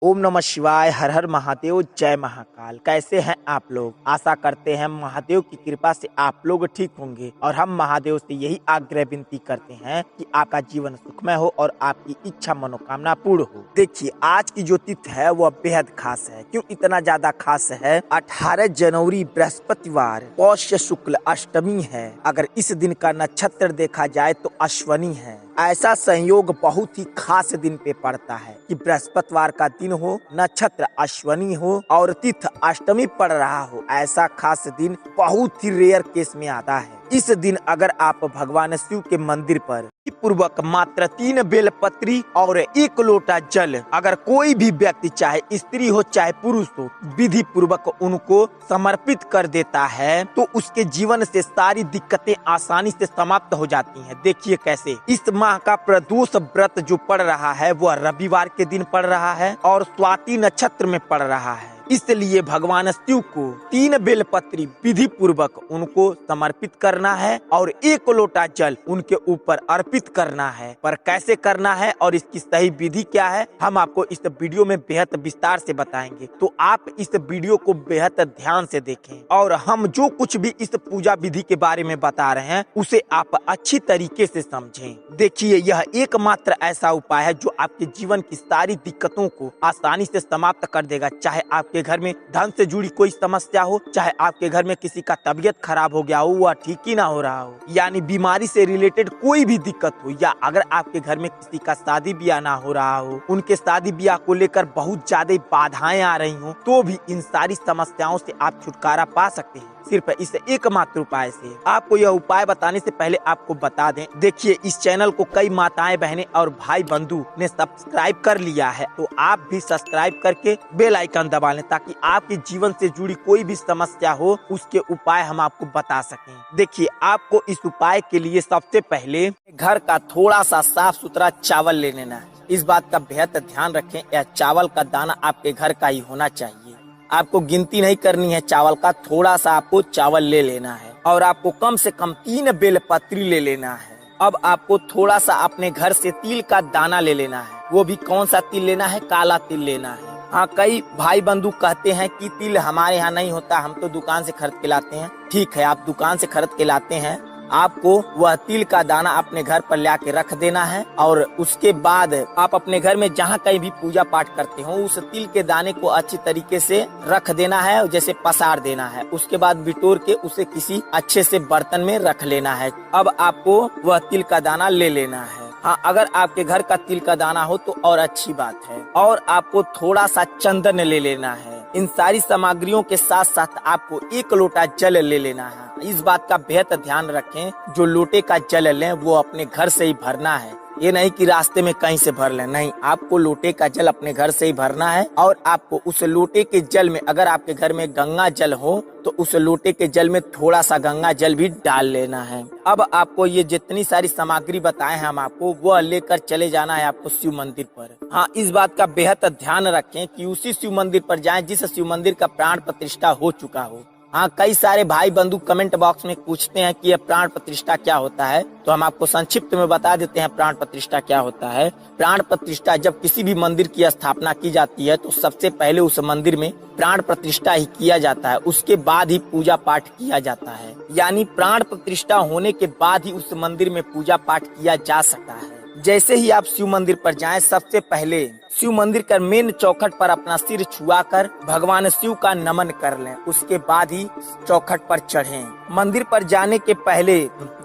ओम नमः शिवाय। हर हर महादेव। जय महाकाल। कैसे हैं आप लोग? आशा करते हैं महादेव की कृपा से आप लोग ठीक होंगे और हम महादेव से यही आग्रह विनती करते हैं कि आपका जीवन सुखमय हो और आपकी इच्छा मनोकामना पूर्ण हो। देखिए, आज की जो तिथि है वह बेहद खास है। क्यों इतना ज्यादा खास है? 18 जनवरी बृहस्पतिवार पौष शुक्ल अष्टमी है। अगर इस दिन का नक्षत्र देखा जाए तो अश्वनी है। ऐसा संयोग बहुत ही खास दिन पे पड़ता है कि बृहस्पतिवार का दिन हो, नक्षत्र अश्वनी हो और तिथि अष्टमी पड़ रहा हो। ऐसा खास दिन बहुत ही रेयर केस में आता है। इस दिन अगर आप भगवान शिव के मंदिर पर पूर्वक मात्र 3 बेलपत्री और 1 लोटा जल, अगर कोई भी व्यक्ति चाहे स्त्री हो चाहे पुरुष हो, विधि पूर्वक उनको समर्पित कर देता है तो उसके जीवन से सारी दिक्कतें आसानी से समाप्त हो जाती हैं। देखिए कैसे। इस माह का प्रदोष व्रत जो पड़ रहा है वह रविवार के दिन पड़ रहा है और स्वाति नक्षत्र में पड़ रहा है। इसलिए भगवान शिव को 3 बेलपत्री विधि पूर्वक उनको समर्पित करना है और 1 लोटा जल उनके ऊपर अर्पित करना है। पर कैसे करना है और इसकी सही विधि क्या है, हम आपको इस वीडियो में बेहद विस्तार से बताएंगे। तो आप इस वीडियो को बेहद ध्यान से देखें और हम जो कुछ भी इस पूजा विधि के बारे में बता रहे हैं उसे आप अच्छी तरीके से समझें। देखिए, यह एकमात्र ऐसा उपाय है जो आपके जीवन की सारी दिक्कतों को आसानी से समाप्त कर देगा। चाहे आपके घर में धन से जुड़ी कोई समस्या हो, चाहे आपके घर में किसी का तबीयत खराब हो गया हो, वह ठीक ही ना हो रहा हो, यानी बीमारी से रिलेटेड कोई भी दिक्कत हो, या अगर आपके घर में किसी का शादी ब्याह ना हो रहा हो, उनके शादी ब्याह को लेकर बहुत ज्यादा बाधाएं आ रही हो, तो भी इन सारी समस्याओं से आप छुटकारा पा सकते हैं सिर्फ इस एकमात्र उपाय से। आपको यह उपाय बताने से पहले आपको बता दें, देखिए इस चैनल को कई माताएं बहनें और भाई बंधु ने सब्सक्राइब कर लिया है, तो आप भी सब्सक्राइब करके बेल आइकन दबा लें ताकि आपके जीवन से जुड़ी कोई भी समस्या हो उसके उपाय हम आपको बता सकें। देखिए, आपको इस उपाय के लिए सबसे पहले घर का थोड़ा सा साफ सुथरा चावल ले लेना है। इस बात का बेहद ध्यान रखें, यह चावल का दाना आपके घर का ही होना चाहिए। आपको गिनती नहीं करनी है चावल का, थोड़ा सा आपको चावल ले लेना है और आपको कम से कम 3 बेलपत्री ले लेना है। अब आपको थोड़ा सा अपने घर से तिल का दाना ले लेना है। वो भी कौन सा तिल लेना है? काला तिल लेना है। हाँ, कई भाई बंधु कहते हैं कि तिल हमारे यहाँ नहीं होता, हम तो दुकान से खरीद के लाते हैं। ठीक है, आप दुकान से खरीद के लाते हैं, आपको वह तिल का दाना अपने घर पर ला के रख देना है और उसके बाद आप अपने घर में जहाँ कहीं भी पूजा पाठ करते हो उस तिल के दाने को अच्छी तरीके से रख देना है, जैसे पसार देना है। उसके बाद बिटोर के उसे किसी अच्छे से बर्तन में रख लेना है। अब आपको वह तिल का दाना ले लेना है। हाँ, अगर आपके घर का तिल का दाना हो तो और अच्छी बात है। और आपको थोड़ा सा चंदन ले लेना है। इन सारी सामग्रियों के साथ साथ आपको 1 लोटा जल ले लेना है। इस बात का बेहद ध्यान रखें, जो लोटे का जल लें वो अपने घर से ही भरना है। ये नहीं कि रास्ते में कहीं से भर लें, नहीं, आपको लोटे का जल अपने घर से ही भरना है। और आपको उस लोटे के जल में, अगर आपके घर में गंगा जल हो तो उस लोटे के जल में थोड़ा सा गंगा जल भी डाल लेना है। अब आपको ये जितनी सारी सामग्री बताए हैं हम आपको, वो लेकर चले जाना है आपको शिव मंदिर पर। हाँ, इस बात का बेहद ध्यान रखें कि उसी शिव मंदिर पर जाएं जिस शिव मंदिर का प्राण प्रतिष्ठा हो चुका हो। हाँ, कई सारे भाई बंधु कमेंट बॉक्स में पूछते हैं कि यह प्राण प्रतिष्ठा क्या होता है, तो हम आपको संक्षिप्त में बता देते हैं प्राण प्रतिष्ठा क्या होता है। प्राण प्रतिष्ठा जब किसी भी मंदिर की स्थापना की जाती है तो सबसे पहले उस मंदिर में प्राण प्रतिष्ठा ही किया जाता है, उसके बाद ही पूजा पाठ किया जाता है। यानी प्राण प्रतिष्ठा होने के बाद ही उस मंदिर में पूजा पाठ किया जा सकता है। जैसे ही आप शिव मंदिर पर जाएं, सबसे पहले शिव मंदिर का मेन चौखट पर अपना सिर छुआकर भगवान शिव का नमन कर लें। उसके बाद ही चौखट पर चढ़ें। मंदिर पर जाने के पहले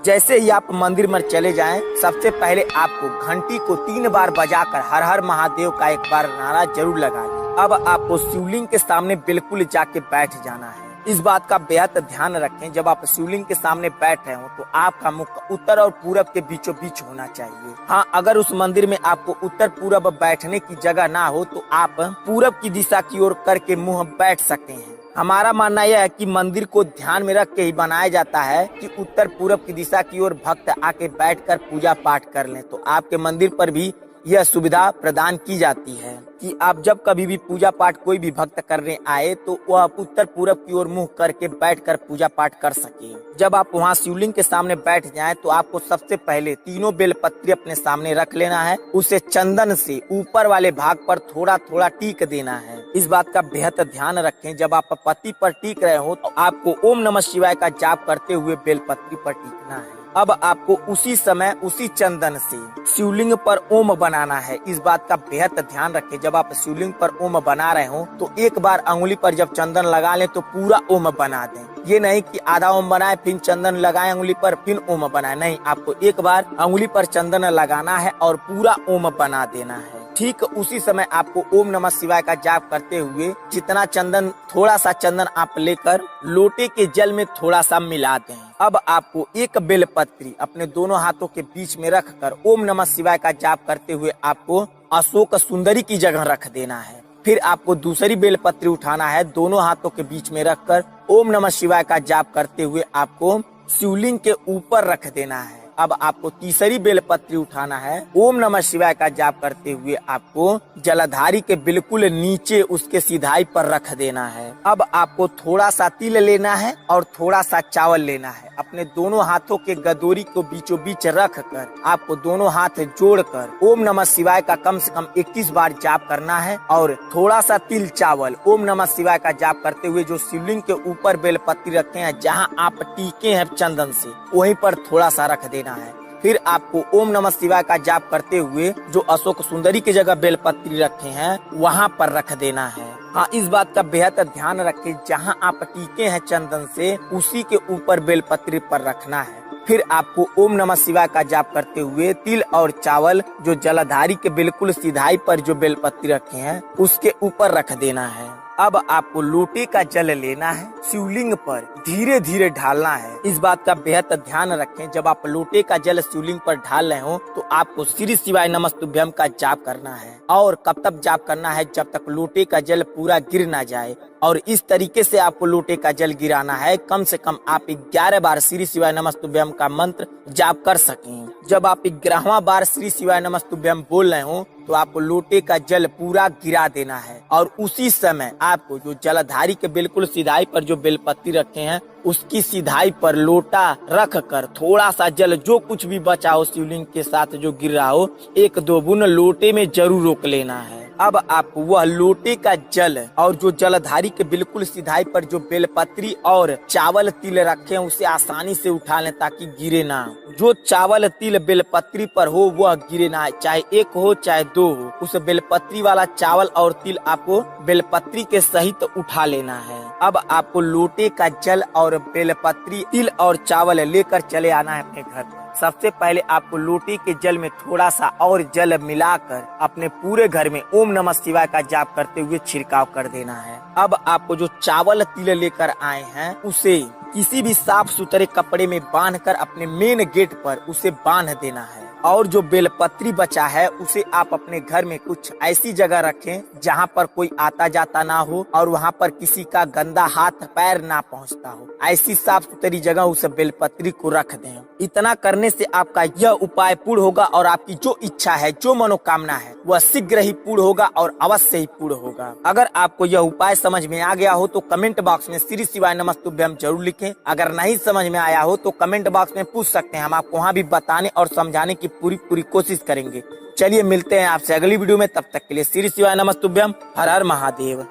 जैसे ही आप मंदिर में चले जाएं, सबसे पहले आपको घंटी को 3 बार बजाकर हर हर महादेव का एक बार नारा जरूर लगा लें। अब आपको शिवलिंग के सामने बिल्कुल जाके बैठ जाना है। इस बात का बेहद ध्यान रखें, जब आप शिवलिंग के सामने बैठ रहे हो तो आपका मुख उत्तर और पूरब के बीचों बीच होना चाहिए। हाँ, अगर उस मंदिर में आपको उत्तर पूरब बैठने की जगह ना हो तो आप पूरब की दिशा की ओर करके मुंह बैठ सकते हैं। हमारा मानना यह है कि मंदिर को ध्यान में रख के ही बनाया जाता है कि उत्तर पूरब की दिशा की ओर भक्त आके बैठकर पूजा पाठ कर लें, तो आपके मंदिर पर भी यह सुविधा प्रदान की जाती है कि आप जब कभी भी पूजा पाठ कोई भी भक्त करने आए तो वह उत्तर पूरब की ओर मुंह करके बैठकर पूजा पाठ कर सके। जब आप वहां शिवलिंग के सामने बैठ जाएं तो आपको सबसे पहले तीनों बेलपत्री अपने सामने रख लेना है। उसे चंदन से ऊपर वाले भाग पर थोड़ा थोड़ा टीक देना है। इस बात का बेहद ध्यान रखें, जब आप पत्ती पर टीक रहे हो तो आपको ओम नमः शिवाय का जाप करते हुए बेलपत्री पर टीकना है। अब आपको उसी समय उसी चंदन से शिवलिंग पर ओम बनाना है। इस बात का बेहद ध्यान रखें, जब आप शिवलिंग पर ओम बना रहे हो तो एक बार अंगुली पर जब चंदन लगा लें तो पूरा ओम बना दें। ये नहीं कि आधा ओम बनाए फिर चंदन लगाए अंगुली पर फिर ओम बनाए, नहीं, आपको एक बार अंगुली पर चंदन लगाना है और पूरा ओम बना देना है। ठीक उसी समय आपको ओम नमः शिवाय का जाप करते हुए जितना चंदन, थोड़ा सा चंदन आप लेकर लोटे के जल में थोड़ा सा मिला दें। अब आपको एक बेलपत्री अपने दोनों हाथों के बीच में रखकर ओम नमः शिवाय का जाप करते हुए आपको अशोक सुंदरी की जगह रख देना है। फिर आपको दूसरी बेलपत्री उठाना है, दोनों हाथों के बीच में रखकर ओम नमः शिवाय का जाप करते हुए आपको शिवलिंग के ऊपर रख देना है। अब आपको तीसरी बेलपत्री उठाना है, ओम नमः शिवाय का जाप करते हुए आपको जलधारी के बिल्कुल नीचे उसके सिधाई पर रख देना है। अब आपको थोड़ा सा तिल लेना है और थोड़ा सा चावल लेना है। अपने दोनों हाथों के गदोरी को बीचों बीच रख कर आपको दोनों हाथ जोड़कर ओम नमः शिवाय का कम से कम 21 बार जाप करना है और थोड़ा सा तिल चावल ओम नमः शिवाय का जाप करते हुए जो शिवलिंग के ऊपर बेलपत्री रखे हैं, जहां आप टीके हैं चंदन से, वहीं पर थोड़ा सा रख देना है। फिर आपको ओम नमः शिवाय का जाप करते हुए जो अशोक सुंदरी की जगह बेलपत्री रखे हैं वहां पर रख देना है। हाँ, इस बात का बेहद ध्यान रखें, जहां आप टीके हैं चंदन से उसी के ऊपर बेलपत्री पर रखना है। फिर आपको ओम नमः शिवाय का जाप करते हुए तिल और चावल जो जलधारी के बिल्कुल सिधाई पर जो बेलपत्री रखे हैं उसके ऊपर रख देना है। अब आपको लोटे का जल लेना है, शिवलिंग पर धीरे धीरे ढालना है। इस बात का बेहद ध्यान रखें, जब आप लोटे का जल शिवलिंग पर ढाल रहे हो तो आपको श्री शिवाय नमस्तुभ्यम का जाप करना है। और कब तक जाप करना है? जब तक लोटे का जल पूरा गिर ना जाए। और इस तरीके से आपको लोटे का जल गिराना है, कम से कम आप 11 बार श्री शिवाय नमस्तुभ्यम का मंत्र जाप कर सकें। जब आप 11वां बार श्री शिवाय नमस्तुभ्यम बोल रहे हो तो आपको लोटे का जल पूरा गिरा देना है और उसी समय आपको जो जलधारी के बिल्कुल सिधाई पर जो बेलपत्री रखे हैं उसकी सिधाई पर लोटा रख कर थोड़ा सा जल जो कुछ भी बचा हो शिवलिंग के साथ जो गिर रहा हो, 1-2 बूंद लोटे में जरूर रोक लेना है। अब आप वह लोटे का जल और जो जलधारी के बिल्कुल सिधाई पर जो बेलपत्री और चावल तिल रखे हैं उसे आसानी से उठा लें ताकि गिरे ना। जो चावल तिल बेलपत्री पर हो वह गिरे ना, चाहे 1 हो चाहे 2 हो। उस बेलपत्री वाला चावल और तिल आपको बेलपत्री के सहित उठा लेना है। अब आपको लोटे का जल और बेलपत्री, तिल और चावल लेकर चले आना है अपने घर। सबसे पहले आपको लोटे के जल में थोड़ा सा और जल मिलाकर अपने पूरे घर में ओम नमः शिवाय का जाप करते हुए छिड़काव कर देना है। अब आपको जो चावल तिल लेकर आए हैं उसे किसी भी साफ सुथरे कपड़े में बांधकर अपने मेन गेट पर उसे बांध देना है। और जो बेलपत्री बचा है उसे आप अपने घर में कुछ ऐसी जगह रखें जहां पर कोई आता जाता ना हो और वहां पर किसी का गंदा हाथ पैर ना पहुंचता हो। ऐसी साफ सुथरी जगह उस बेलपत्री को रख दें। इतना करने से आपका यह उपाय पूर्ण होगा और आपकी जो इच्छा है, जो मनोकामना है वह शीघ्र ही पूर्ण होगा और अवश्य ही पूर्ण होगा। अगर आपको यह उपाय समझ में आ गया हो तो कमेंट बॉक्स में श्री शिवाय नमस्तुभ्यम जरूर लिखें। अगर नहीं समझ में आया हो तो कमेंट बॉक्स में पूछ सकते हैं, हम आपको वहाँ भी बताने और समझाने की पूरी कोशिश करेंगे। चलिए मिलते हैं आपसे अगली वीडियो में, तब तक के लिए श्री शिवाय नमस्तुभ्यम। हर हर महादेव।